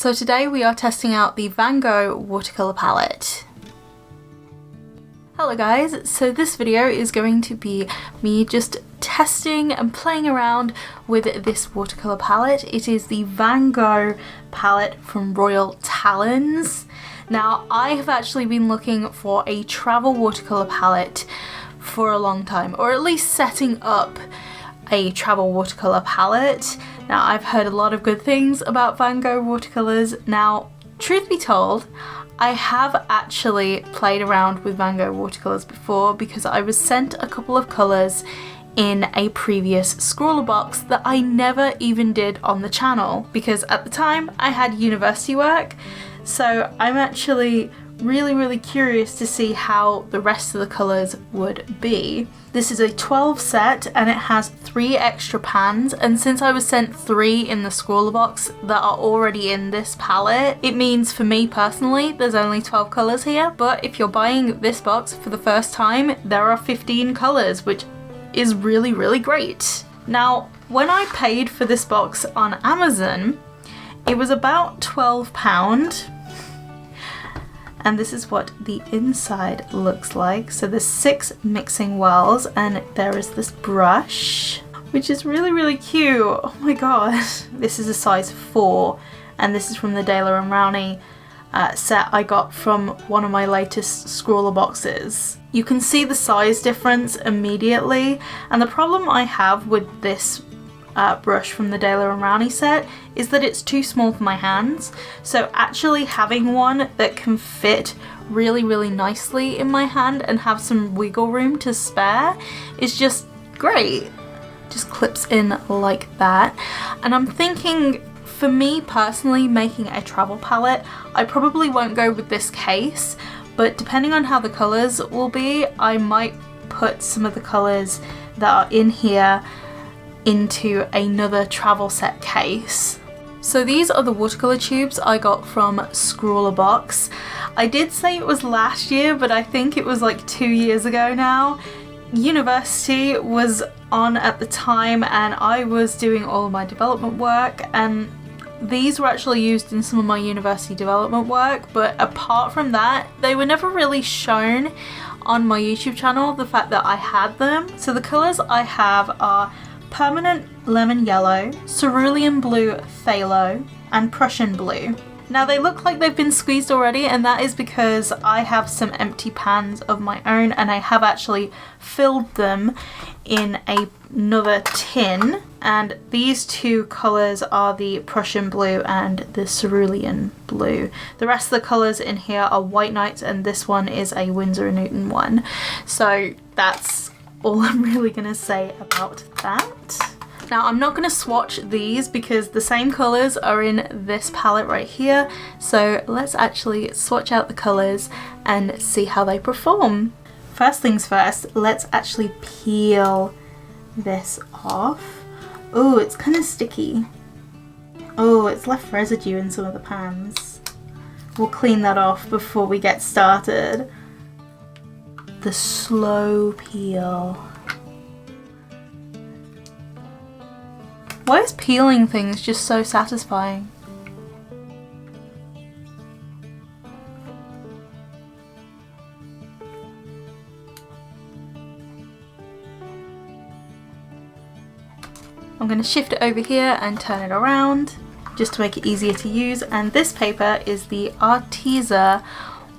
So today we are testing out the Van Gogh watercolour palette. Hello guys, so this video is going to be me just testing and playing around with this watercolour palette. It is the Van Gogh palette from Royal Talens. Now I have actually been looking for a travel watercolour palette for a long time, or at least setting up a travel watercolour palette. Now I've heard a lot of good things about Van Gogh watercolours. Now truth be told, I have actually played around with Van Gogh watercolours before because I was sent a couple of colours in a previous scrawler box that I never even did on the channel because at the time I had university work. So I'm actually really curious to see how the rest of the colours would be. This is a 12 set and it has 3 extra pans, and since I was sent 3 in the scrawler box that are already in this palette, it means for me personally there's only 12 colours here, but if you're buying this box for the first time there are 15 colours, which is really great. Now when I paid for this box on Amazon it was about £12. And this is what the inside looks like. So there's 6 mixing wells and there is this brush, which is really cute. Oh my god. This is a size 4 and this is from the Daler and Rowney set I got from one of my latest scrawler boxes. You can see the size difference immediately, and the problem I have with this brush from the Daler and Rowney set is that it's too small for my hands, so actually having one that can fit really nicely in my hand and have some wiggle room to spare is just great. Just clips in like that. And I'm thinking, for me personally, making a travel palette, I probably won't go with this case, but depending on how the colours will be, I might put some of the colours that are in here into another travel set case. So these are the watercolour tubes I got from Scrawler Box. I did say it was last year, but I think it was like 2 years ago now. University was on at the time and I was doing all of my development work, and these were actually used in some of my university development work, but apart from that they were never really shown on my YouTube channel, the fact that I had them. So the colours I have are Permanent Lemon Yellow, Cerulean Blue Phthalo, and Prussian Blue. Now they look like they've been squeezed already, and that is because I have some empty pans of my own and I have actually filled them in another tin, and these 2 colours are the Prussian Blue and the Cerulean Blue. The rest of the colours in here are White Nights and this one is a Winsor & Newton one. So that's all I'm really gonna say about that. Now I'm not gonna swatch these because the same colours are in this palette right here, so let's actually swatch out the colours and see how they perform. First things first, let's actually peel this off. Oh, it's kind of sticky. Oh, it's left residue in some of the pans. We'll clean that off before we get started. The slow peel. Why is peeling things just so satisfying? I'm going to shift it over here and turn it around just to make it easier to use, and this paper is the Arteza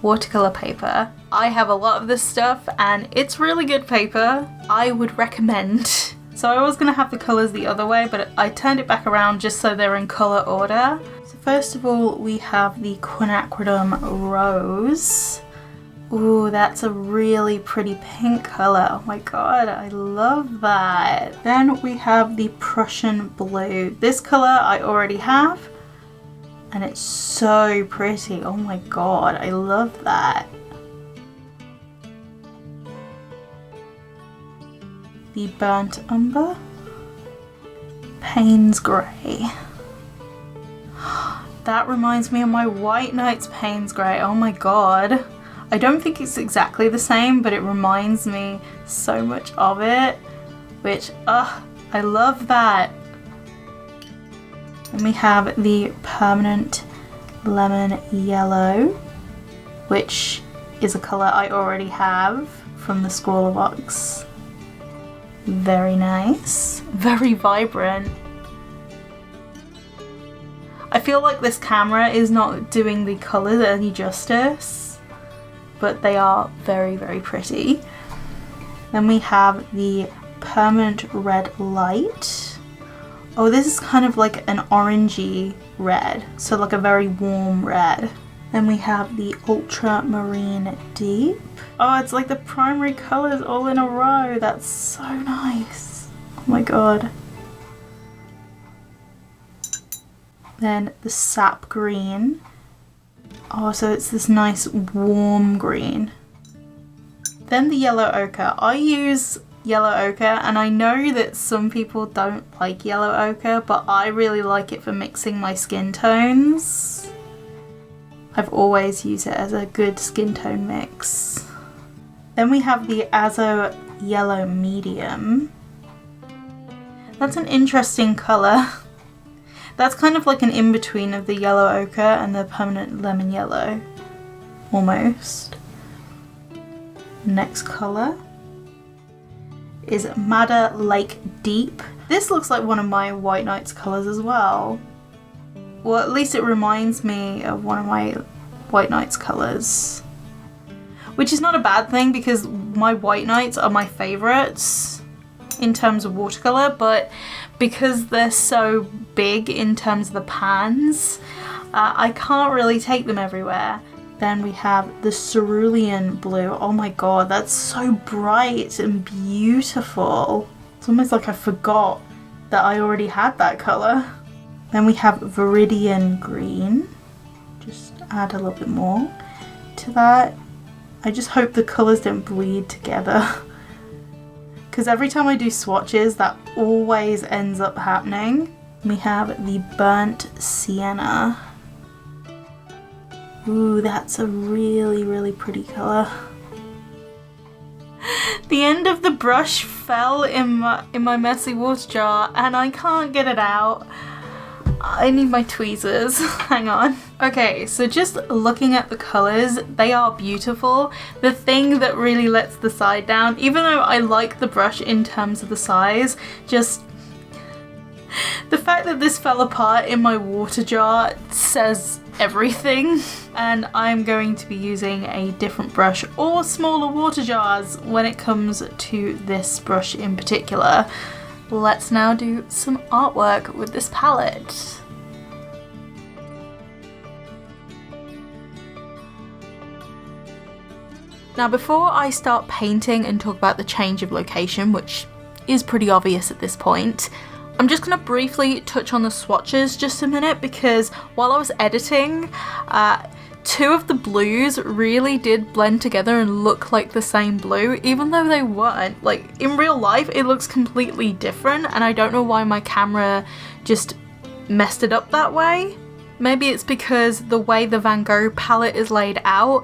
watercolour paper. I have a lot of this stuff and it's really good paper. I would recommend. So I was going to have the colours the other way, but I turned it back around just so they're in colour order. So first of all we have the Quinacridone Rose. Ooh, that's a really pretty pink colour. Oh my god, I love that. Then we have the Prussian Blue. This colour I already have and it's so pretty. Oh my god, I love that. The Burnt Umber, Payne's Grey. That reminds me of my White Nights Payne's Grey. Oh my god. I don't think it's exactly the same, but it reminds me so much of it, which, I love that. And we have the Permanent lemon yellow, which is a colour I already have from the Scrawler box. Very nice, very vibrant. I feel like this camera is not doing the colours any justice, but they are very, very pretty. Then we have the Permanent Red Light. Oh, this is kind of like an orangey red, so like a very warm red. Then we have the Ultramarine Deep. Oh, it's like the primary colours all in a row. That's so nice. Oh my god. Then the Sap Green. Oh, so it's this nice warm green. Then the Yellow Ochre. I use yellow ochre, and I know that some people don't like yellow ochre, but I really like it for mixing my skin tones. I've always used it as a good skin tone mix. Then we have the Azo Yellow Medium. That's an interesting colour. That's kind of like an in-between of the yellow ochre and the permanent lemon yellow, almost. Next colour is Madder Lake Deep. This looks like one of my White Nights colours as well. Well, at least it reminds me of one of my White Nights colours. Which is not a bad thing because my White Nights are my favourites in terms of watercolour, but because they're so big in terms of the pans, I can't really take them everywhere. Then we have the Cerulean Blue. Oh my god, that's so bright and beautiful. It's almost like I forgot that I already had that colour. Then we have Viridian Green. Just add a little bit more to that. I just hope the colours don't bleed together. Because every time I do swatches, that always ends up happening. We have the Burnt Sienna. Ooh, that's a really, really pretty colour. The end of the brush fell in my messy water jar and I can't get it out. I need my tweezers. Hang on. Okay, so just looking at the colours, they are beautiful. The thing that really lets the side down, even though I like the brush in terms of the size, just the fact that this fell apart in my water jar says everything. And I'm going to be using a different brush or smaller water jars when it comes to this brush in particular. Let's now do some artwork with this palette. Now before I start painting and talk about the change of location, which is pretty obvious at this point, I'm just going to briefly touch on the swatches just a minute, because while I was editing, two of the blues really did blend together and look like the same blue, even though they weren't. Like, in real life it looks completely different, and I don't know why my camera just messed it up that way. Maybe it's because the way the Van Gogh palette is laid out,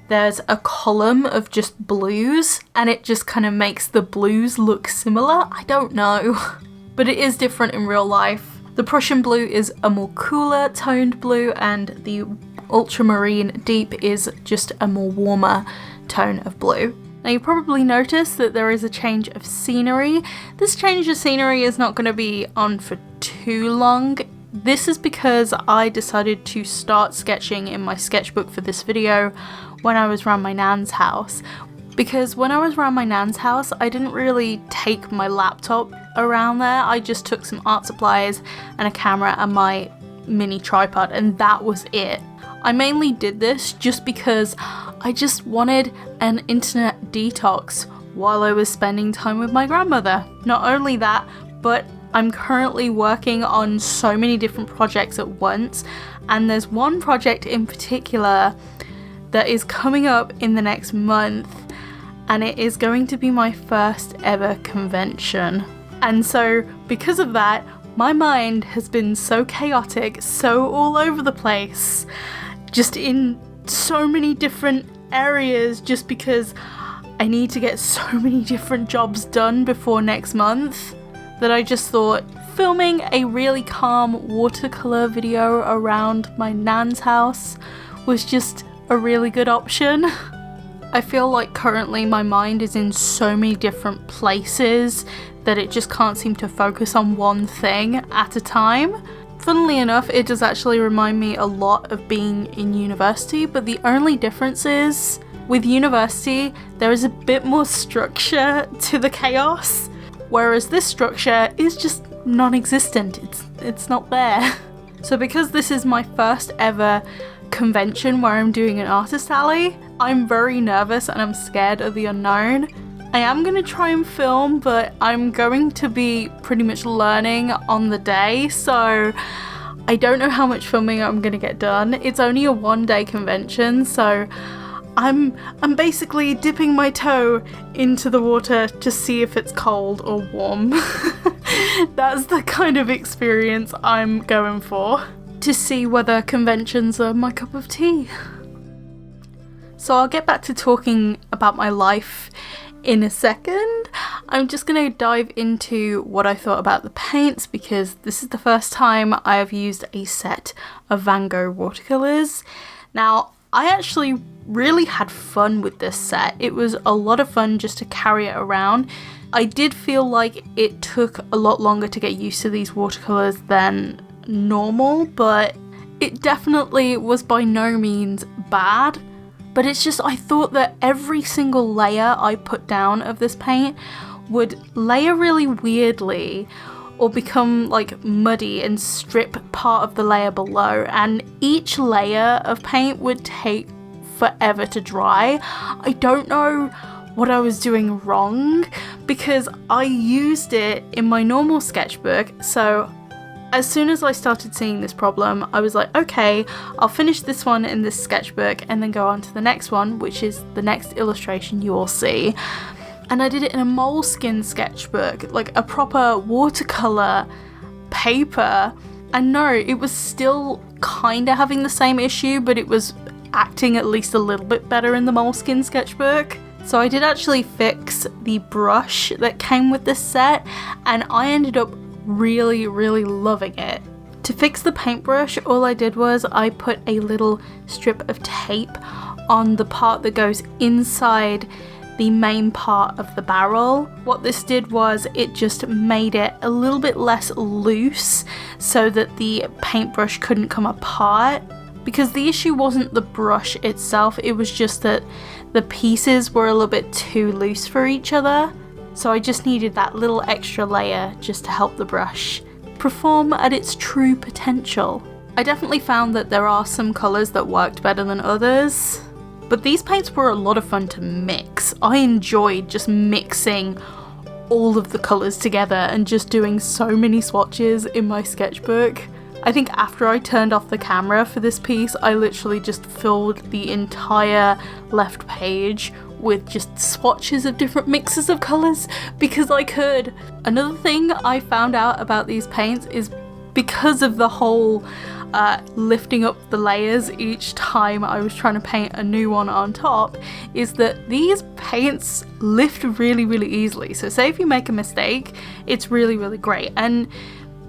there's a column of just blues and it just kind of makes the blues look similar. I don't know. But it is different in real life. The Prussian blue is a more cooler toned blue, and the Ultramarine Deep is just a more warmer tone of blue. Now you probably noticed that there is a change of scenery. This change of scenery is not going to be on for too long. This is because I decided to start sketching in my sketchbook for this video when I was around my nan's house. Because when I was around my nan's house, I didn't really take my laptop around there. I just took some art supplies and a camera and my mini tripod, and that was it. I mainly did this just because I just wanted an internet detox while I was spending time with my grandmother. Not only that, but I'm currently working on so many different projects at once, and there's one project in particular that is coming up in the next month, and it is going to be my first ever convention. And so because of that, my mind has been so chaotic, so all over the place, just in so many different areas, just because I need to get so many different jobs done before next month, that I just thought filming a really calm watercolour video around my nan's house was just a really good option. I feel like currently my mind is in so many different places that it just can't seem to focus on one thing at a time. Funnily enough, it does actually remind me a lot of being in university, but the only difference is with university there is a bit more structure to the chaos, whereas this structure is just non-existent. It's not there. So because this is my first ever convention where I'm doing an artist alley, I'm very nervous and I'm scared of the unknown. I am going to try and film, but I'm going to be pretty much learning on the day, so I don't know how much filming I'm going to get done. It's only a one-day convention, so I'm basically dipping my toe into the water to see if it's cold or warm. That's the kind of experience I'm going for, to see whether conventions are my cup of tea. So I'll get back to talking about my life in a second. I'm just going to dive into what I thought about the paints, because this is the first time I have used a set of Van Gogh watercolours. Now, I actually really had fun with this set. It was a lot of fun just to carry it around. I did feel like it took a lot longer to get used to these watercolours than normal, but it definitely was by no means bad. But it's just, I thought that every single layer I put down of this paint would layer really weirdly or become like muddy and strip part of the layer below, and each layer of paint would take forever to dry. I don't know what I was doing wrong, because I used it in my normal sketchbook, so as soon as I started seeing this problem, I was like, okay, I'll finish this one in this sketchbook and then go on to the next one, which is the next illustration you will see. And I did it in a Moleskine sketchbook, like a proper watercolour paper. And no, it was still kind of having the same issue, but it was acting at least a little bit better in the Moleskine sketchbook. So I did actually fix the brush that came with this set, and I ended up really loving it. To fix the paintbrush, all I did was I put a little strip of tape on the part that goes inside the main part of the barrel. What this did was it just made it a little bit less loose so that the paintbrush couldn't come apart, because the issue wasn't the brush itself, it was just that the pieces were a little bit too loose for each other. So I just needed that little extra layer just to help the brush perform at its true potential. I definitely found that there are some colours that worked better than others, but these paints were a lot of fun to mix. I enjoyed just mixing all of the colours together and just doing so many swatches in my sketchbook. I think after I turned off the camera for this piece, I literally just filled the entire left page with just swatches of different mixes of colours, because I could. Another thing I found out about these paints is because of the whole lifting up the layers each time I was trying to paint a new one on top, is that these paints lift really easily. So say if you make a mistake, it's really great. And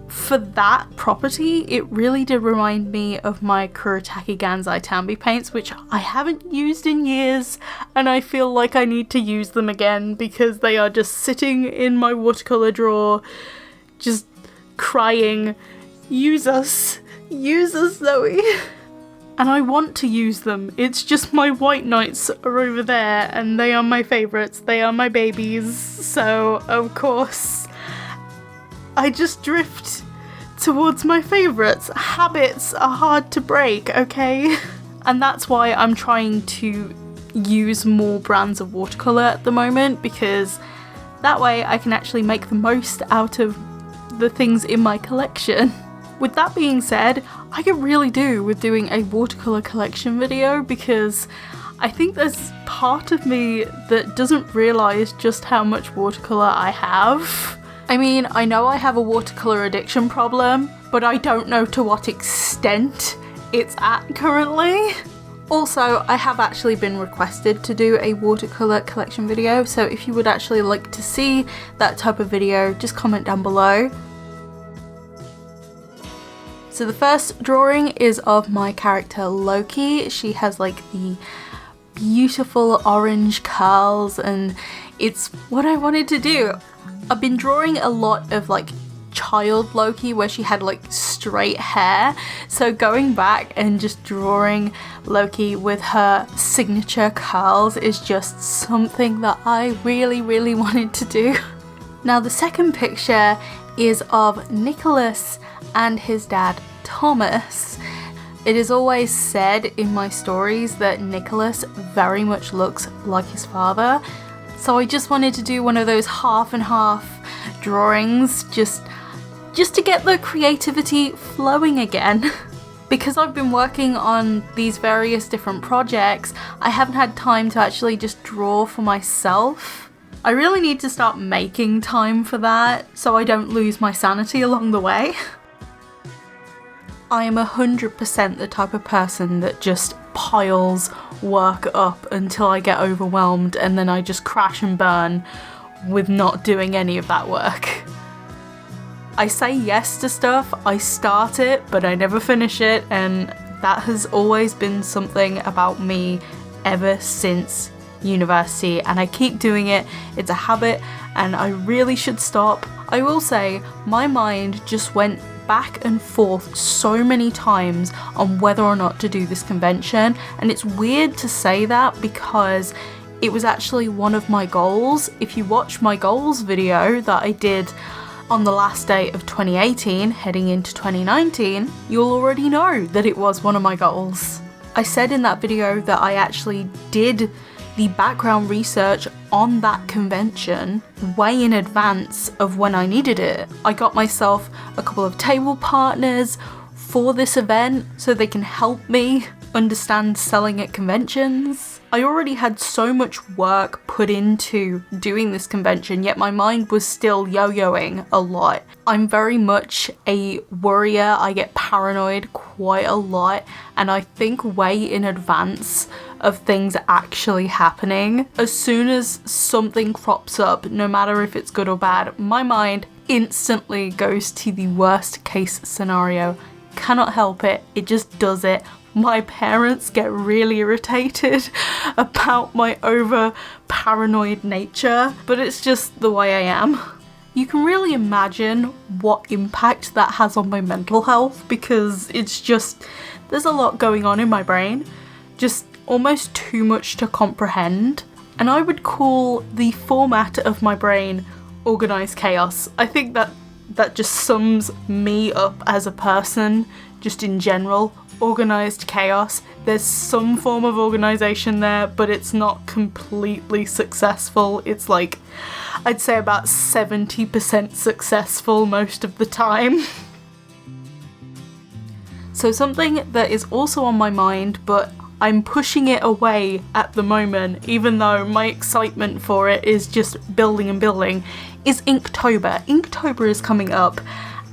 for that property, it really did remind me of my Kuretake Gansai Tambi paints, which I haven't used in years, and I feel like I need to use them again because they are just sitting in my watercolour drawer, just crying, use us, Zoe. And I want to use them. It's just my white knights are over there and they are my favourites. They are my babies. So, of course, I just drift towards my favourites. Habits are hard to break, okay? And that's why I'm trying to use more brands of watercolour at the moment, because that way I can actually make the most out of the things in my collection. With that being said, I could really do with doing a watercolour collection video, because I think there's part of me that doesn't realise just how much watercolour I have. I mean, I know I have a watercolour addiction problem, but I don't know to what extent it's at currently. Also, I have actually been requested to do a watercolour collection video, so if you would actually like to see that type of video, just comment down below. So the first drawing is of my character Loki. She has like the beautiful orange curls and it's what I wanted to do. I've been drawing a lot of like child Loki where she had like straight hair, so going back and just drawing Loki with her signature curls is just something that I really wanted to do. Now the second picture is of Nicholas and his dad Thomas. It is always said in my stories that Nicholas very much looks like his father, so I just wanted to do one of those half and half drawings just to get the creativity flowing again. Because I've been working on these various different projects, I haven't had time to actually just draw for myself. I really need to start making time for that so I don't lose my sanity along the way. I am 100% the type of person that just piles work up until I get overwhelmed and then I just crash and burn with not doing any of that work. I say yes to stuff, I start it, but I never finish it, and that has always been something about me ever since university, and I keep doing it. It's a habit and I really should stop. I will say my mind just went back and forth so many times on whether or not to do this convention, and it's weird to say that because it was actually one of my goals. If you watch my goals video that I did on the last day of 2018 heading into 2019, you'll already know that it was one of my goals. I said in that video that I actually did the background research on that convention way in advance of when I needed it. I got myself a couple of table partners for this event so they can help me understand selling at conventions. I already had so much work put into doing this convention, yet my mind was still yo-yoing a lot. I'm very much a worrier. I get paranoid quite a lot, and I think way in advance of things actually happening. As soon as something crops up, no matter if it's good or bad, my mind instantly goes to the worst case scenario. Cannot help it, it just does it. My parents get really irritated about my over paranoid nature, but it's just the way I am. You can really imagine what impact that has on my mental health, because it's just, there's a lot going on in my brain, just almost too much to comprehend. And I would call the format of my brain organized chaos. I think that just sums me up as a person, just in general. Organized chaos. There's some form of organization there, but it's not completely successful. It's like, I'd say about 70% successful most of the time. So something that is also on my mind, but I'm pushing it away at the moment, even though my excitement for it is just building and building, is Inktober. Inktober is coming up.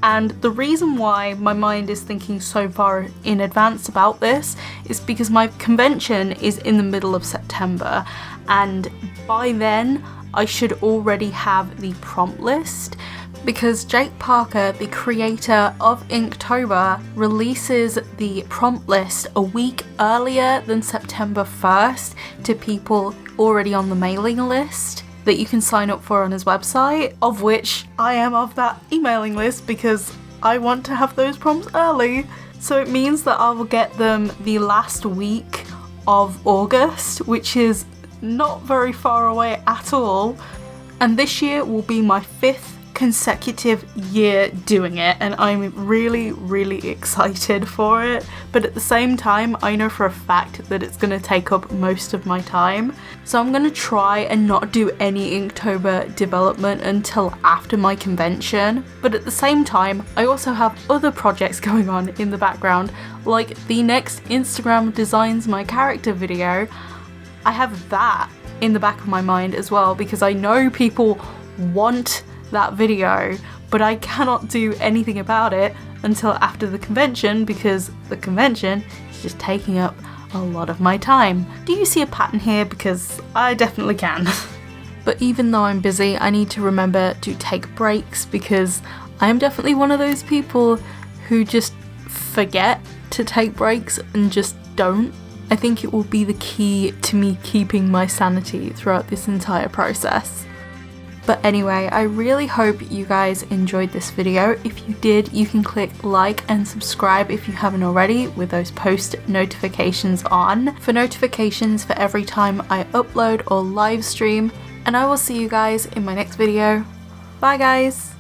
And the reason why my mind is thinking so far in advance about this is because my convention is in the middle of September, and by then I should already have the prompt list, because Jake Parker, the creator of Inktober, releases the prompt list a week earlier than September 1st to people already on the mailing list that you can sign up for on his website, of which I am of that emailing list because I want to have those prompts early. So it means that I will get them the last week of August, which is not very far away at all. And this year will be my 5th consecutive year doing it, and I'm really excited for it, but at the same time I know for a fact that it's going to take up most of my time, so I'm going to try and not do any Inktober development until after my convention. But at the same time I also have other projects going on in the background, like the next Instagram Designs My Character video. I have that in the back of my mind as well, because I know people want that video, but I cannot do anything about it until after the convention, because the convention is just taking up a lot of my time. Do you see a pattern here? Because I definitely can. But even though I'm busy, I need to remember to take breaks, because I am definitely one of those people who just forget to take breaks and just don't. I think it will be the key to me keeping my sanity throughout this entire process. But anyway, I really hope you guys enjoyed this video. If you did, you can click like and subscribe if you haven't already, with those post notifications on, for notifications for every time I upload or live stream. And I will see you guys in my next video. Bye guys!